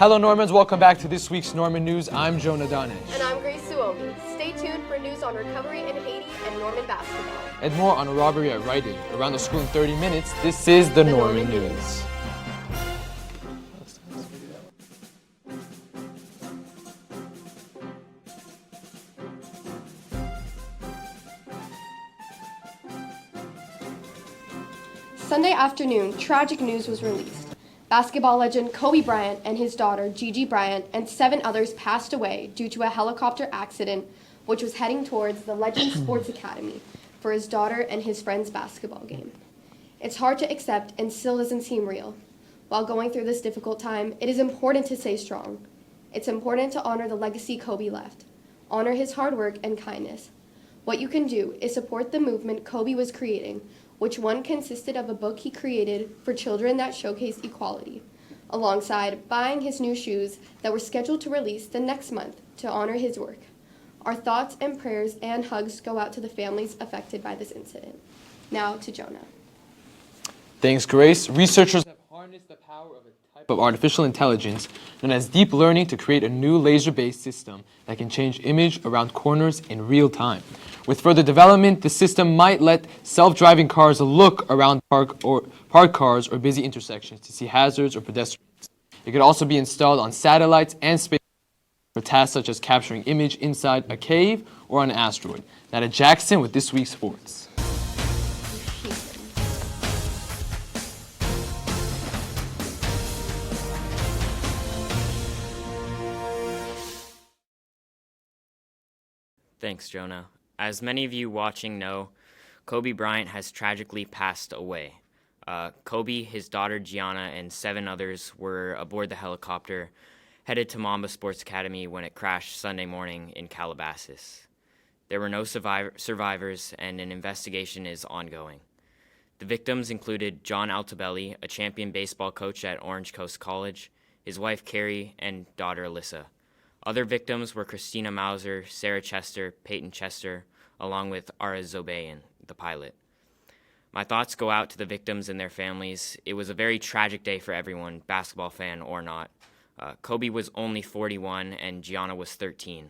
Hello Normans, welcome back to this week's Norman News. I'm Jonah Donish. And I'm Grace Suomi. Stay tuned for news on recovery in Haiti and Norman basketball. And more on a robbery at Rite Aid. Around the school in 30 minutes, this is the Norman News. Sunday afternoon, tragic news was released. Basketball legend Kobe Bryant and his daughter Gigi Bryant and 7 others passed away due to a helicopter accident which was heading towards the Legend Sports Academy for his daughter and his friend's basketball game. It's hard to accept and still doesn't seem real. While going through this difficult time, it is important to stay strong. It's important to honor the legacy Kobe left. Honor his hard work and kindness. What you can do is support the movement Kobe was creating, which one consisted of a book he created for children that showcased equality, alongside buying his new shoes that were scheduled to release the next month to honor his work. Our thoughts and prayers and hugs go out to the families affected by this incident. Now to Jonah. Thanks, Grace. Researchers have harnessed the power of a type of artificial intelligence known as deep learning to create a new laser-based system that can change image around corners in real time. With further development, the system might let self-driving cars look around parked cars or busy intersections to see hazards or pedestrians. It could also be installed on satellites and space for tasks such as capturing image inside a cave or on an asteroid. Now to Jackson with this week's sports. Thanks, Jonah. As many of you watching know, Kobe Bryant has tragically passed away. Kobe, his daughter Gianna, and 7 others were aboard the helicopter headed to Mamba Sports Academy when it crashed Sunday morning in Calabasas. There were no survivors, and an investigation is ongoing. The victims included John Altobelli, a champion baseball coach at Orange Coast College, his wife Carrie, and daughter Alyssa. Other victims were Christina Mauser, Sarah Chester, Peyton Chester, along with Ara Zobayan, the pilot. My thoughts go out to the victims and their families. It was a very tragic day for everyone, basketball fan or not. Kobe was only 41 and Gianna was 13.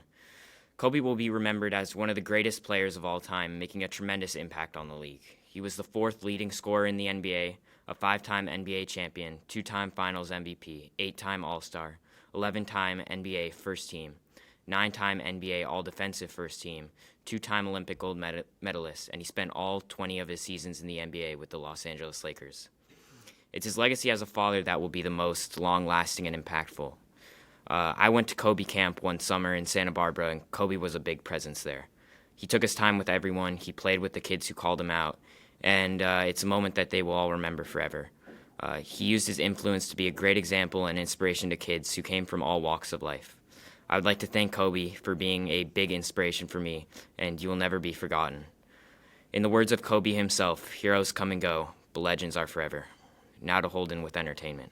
Kobe will be remembered as one of the greatest players of all time, making a tremendous impact on the league. He was the 4th leading scorer in the NBA, a 5-time NBA champion, 2-time Finals MVP, 8-time All-Star, 11-time NBA First Team, 9-time NBA All-Defensive First Team, 2-time Olympic gold medalist, and he spent all 20 of his seasons in the NBA with the Los Angeles Lakers. It's his legacy as a father that will be the most long-lasting and impactful. I went to Kobe camp one summer in Santa Barbara, and Kobe was a big presence there. He took his time with everyone, he played with the kids who called him out, and it's a moment that they will all remember forever. He used his influence to be a great example and inspiration to kids who came from all walks of life. I would like to thank Kobe for being a big inspiration for me, and you will never be forgotten. In the words of Kobe himself, heroes come and go, but legends are forever. Now to Holden with entertainment.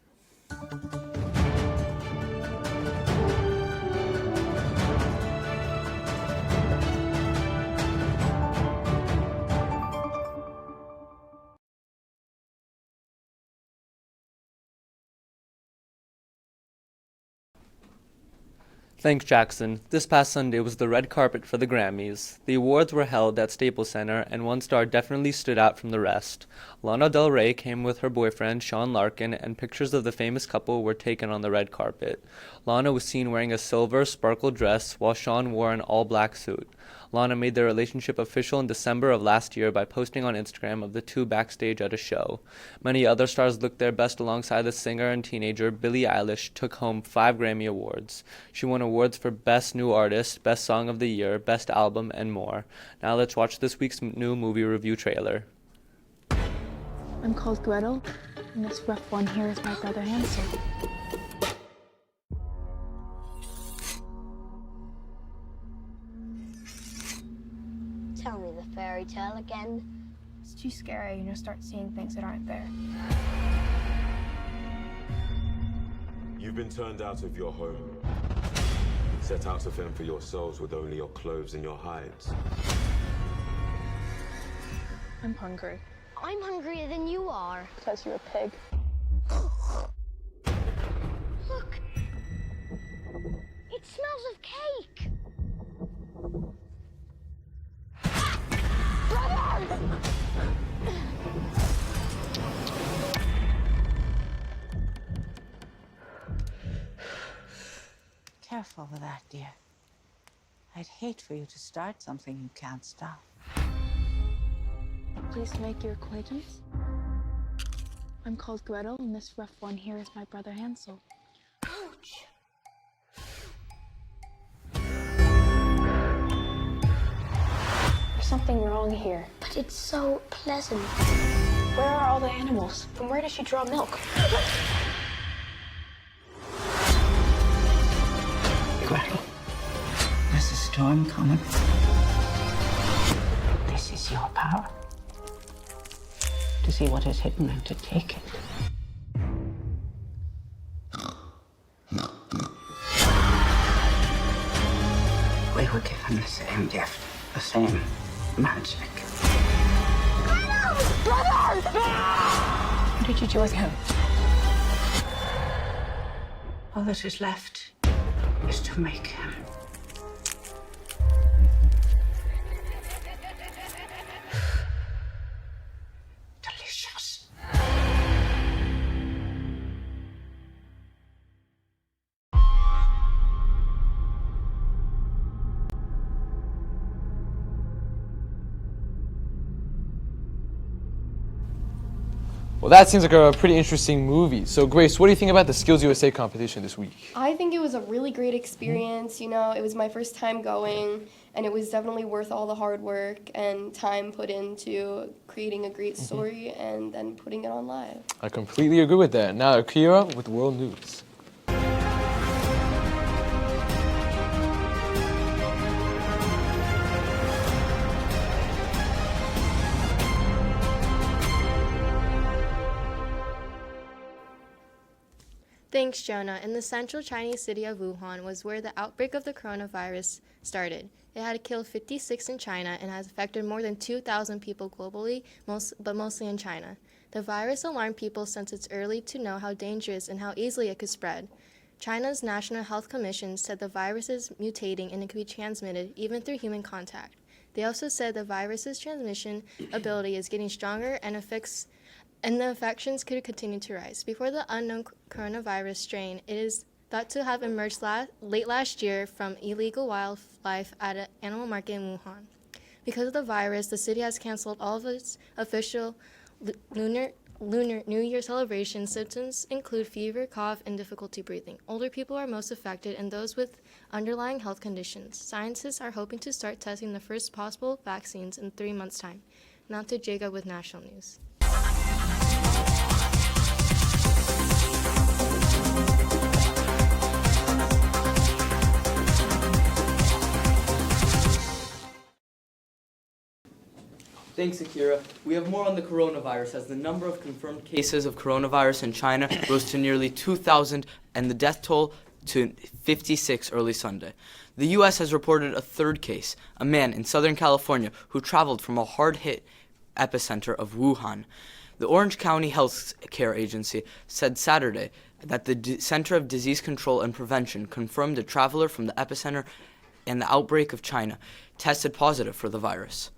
Thanks, Jackson. This past Sunday was the red carpet for the Grammys. The awards were held at Staples Center, and one star definitely stood out from the rest. Lana Del Rey came with her boyfriend, Sean Larkin, and pictures of the famous couple were taken on the red carpet. Lana was seen wearing a silver, sparkle dress, while Sean wore an all-black suit. Lana made their relationship official in December of last year by posting on Instagram of the two backstage at a show. Many other stars looked their best alongside the singer and teenager Billie Eilish took home 5 Grammy Awards. She won awards for Best New Artist, Best Song of the Year, Best Album, and more. Now let's watch this week's new movie review trailer. I'm called Gretel, and this rough one here is my brother Hansel. Tell me the fairy tale again. It's too scary, and you'll start seeing things that aren't there. You've been turned out of your home. Set out to fend for yourselves with only your clothes and your hides. I'm hungry. I'm hungrier than you are. Because you're a pig. Look, It smells of cake! Brother! Careful with that, dear. I'd hate for you to start something you can't stop. Pleased to make your acquaintance. I'm called Gretel, and this rough one here is my brother Hansel. Ouch! There's something wrong here. But it's so pleasant. Where are all the animals? From where does she draw milk? Gretel, there's a storm coming. This is your power. To see what is hidden and to take it. We were given the same gift, the same magic. Brother! What did you do with him? All that is left is to make him. Delicious. Well, that seems like a pretty interesting movie. So, Grace, what do you think about the Skills USA competition this week? I think it was a really great experience. You know, it was my first time going, and it was definitely worth all the hard work and time put into creating a great story and then putting it on live. I completely agree with that. Now, Akira with World News. Thanks, Jonah. In the central Chinese city of Wuhan was where the outbreak of the coronavirus started. It had killed 56 in China and has affected more than 2,000 people globally, but mostly in China. The virus alarmed people since it's early to know how dangerous and how easily it could spread. China's National Health Commission said the virus is mutating and it could be transmitted even through human contact. They also said the virus's transmission ability is getting stronger and the infections could continue to rise. Before the unknown coronavirus strain, it is thought to have emerged late last year from illegal wildlife at an animal market in Wuhan. Because of the virus, the city has canceled all of its official Lunar New Year celebrations. Symptoms include fever, cough, and difficulty breathing. Older people are most affected and those with underlying health conditions. Scientists are hoping to start testing the first possible vaccines in 3 months' time. Now to Jacob with National News. Thanks, Akira. We have more on the coronavirus as the number of confirmed cases of coronavirus in China rose to nearly 2,000 and the death toll to 56 early Sunday. The U.S. has reported a third case, a man in Southern California who traveled from a hard-hit epicenter of Wuhan. The Orange County Health Care Agency said Saturday that the Center of Disease Control and Prevention confirmed a traveler from the epicenter and the outbreak of China tested positive for the virus.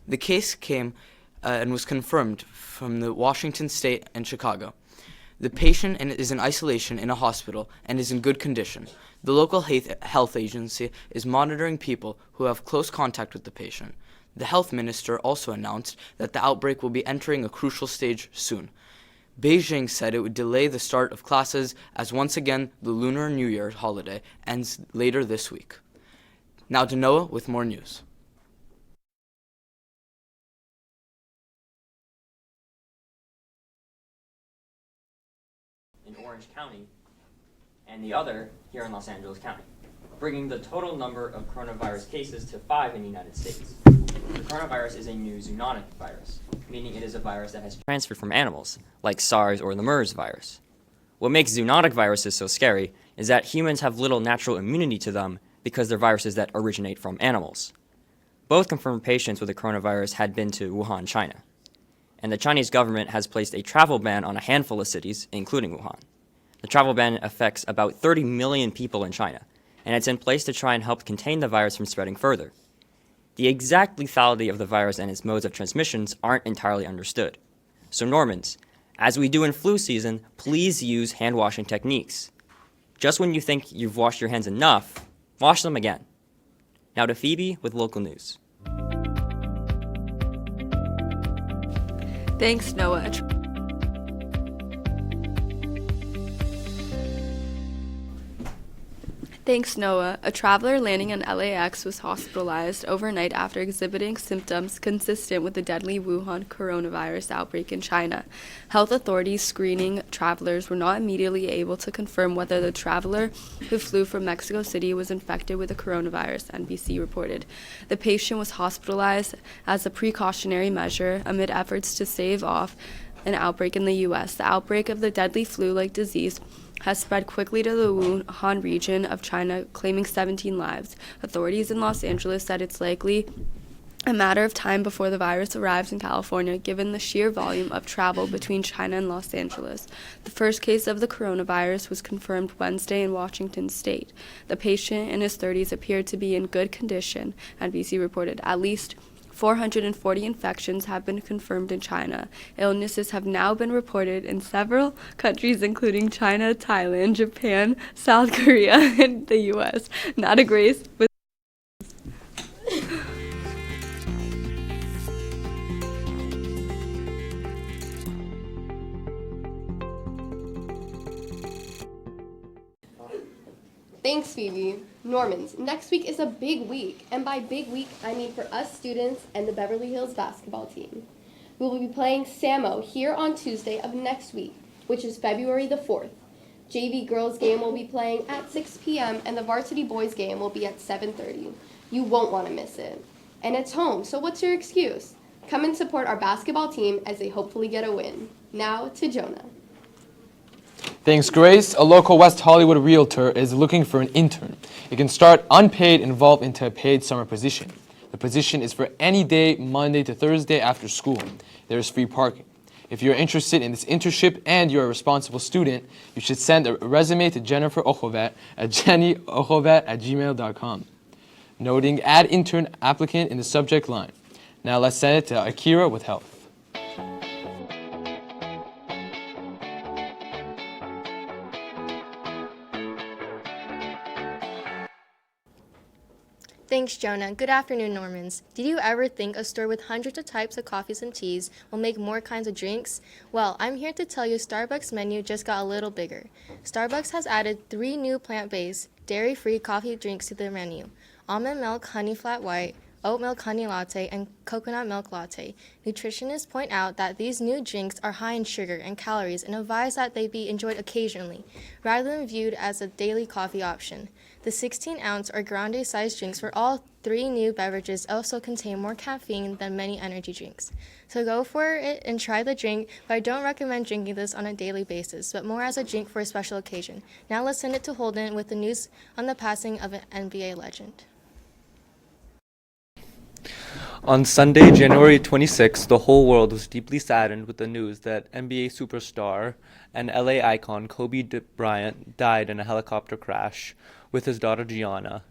The case came and was confirmed from the Washington State and Chicago. The patient is in isolation in a hospital and is in good condition. The local health agency is monitoring people who have close contact with the patient. The health minister also announced that the outbreak will be entering a crucial stage soon. Beijing said it would delay the start of classes as once again the Lunar New Year holiday ends later this week. Now to Noah with more news. In Orange County, and the other here in Los Angeles County, bringing the total number of coronavirus cases to 5 in the United States. The coronavirus is a new zoonotic virus, meaning it is a virus that has transferred from animals, like SARS or the MERS virus. What makes zoonotic viruses so scary is that humans have little natural immunity to them because they're viruses that originate from animals. Both confirmed patients with the coronavirus had been to Wuhan, China. And the Chinese government has placed a travel ban on a handful of cities, including Wuhan. The travel ban affects about 30 million people in China, and it's in place to try and help contain the virus from spreading further. The exact lethality of the virus and its modes of transmissions aren't entirely understood. So Normans, as we do in flu season, please use hand washing techniques. Just when you think you've washed your hands enough, wash them again. Now to Phoebe with local news. Thanks, Noah. Thanks, Noah. A traveler landing in LAX was hospitalized overnight after exhibiting symptoms consistent with the deadly Wuhan coronavirus outbreak in China. Health authorities screening travelers were not immediately able to confirm whether the traveler who flew from Mexico City was infected with the coronavirus, NBC reported. The patient was hospitalized as a precautionary measure amid efforts to stave off an outbreak in the U.S. The outbreak of the deadly flu-like disease has spread quickly to the Wuhan region of China, claiming 17 lives. Authorities in Los Angeles said it's likely a matter of time before the virus arrives in California, given the sheer volume of travel between China and Los Angeles. The first case of the coronavirus was confirmed Wednesday in Washington state. The patient in his 30s appeared to be in good condition, NBC reported. At least 440 infections have been confirmed in China. Illnesses have now been reported in several countries, including China, Thailand, Japan, South Korea, and the U.S. Nada Grace with Thanks, Phoebe. Normans, next week is a big week, and by big week, I mean for us students and the Beverly Hills basketball team. We will be playing Samo here on Tuesday of next week, which is February the 4th. JV girls game will be playing at 6 p.m., and the varsity boys game will be at 7:30. You won't want to miss it. And it's home, so what's your excuse? Come and support our basketball team as they hopefully get a win. Now to Jonah. Thanks, Grace. A local West Hollywood realtor is looking for an intern. It can start unpaid and evolve into a paid summer position. The position is for any day, Monday to Thursday after school. There is free parking. If you're interested in this internship and you're a responsible student, you should send a resume to Jennifer Ochovet at jennyochovet@gmail.com, noting add intern applicant in the subject line. Now let's send it to Akira with health. Thanks, Jonah. Good afternoon, Normans. Did you ever think a store with hundreds of types of coffees and teas will make more kinds of drinks? Well, I'm here to tell you Starbucks' menu just got a little bigger. Starbucks has added 3 new plant-based, dairy-free coffee drinks to their menu: almond milk honey flat white, oat milk honey latte, and coconut milk latte. Nutritionists point out that these new drinks are high in sugar and calories and advise that they be enjoyed occasionally, rather than viewed as a daily coffee option. The 16-ounce or grande-sized drinks for all 3 new beverages also contain more caffeine than many energy drinks. So go for it and try the drink, but I don't recommend drinking this on a daily basis, but more as a drink for a special occasion. Now let's send it to Holden with the news on the passing of an NBA legend. On Sunday, January 26, the whole world was deeply saddened with the news that NBA superstar and LA icon Kobe Bryant died in a helicopter crash with his daughter Gianna.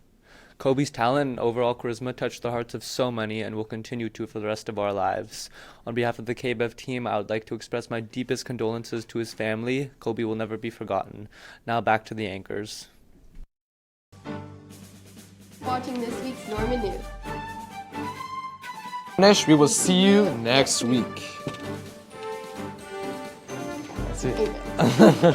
Kobe's talent and overall charisma touched the hearts of so many and will continue to for the rest of our lives. On behalf of the KBEV team, I would like to express my deepest condolences to his family. Kobe will never be forgotten. Now back to the anchors. Watching this week's Norman News. We will see you next week. That's it. Amen.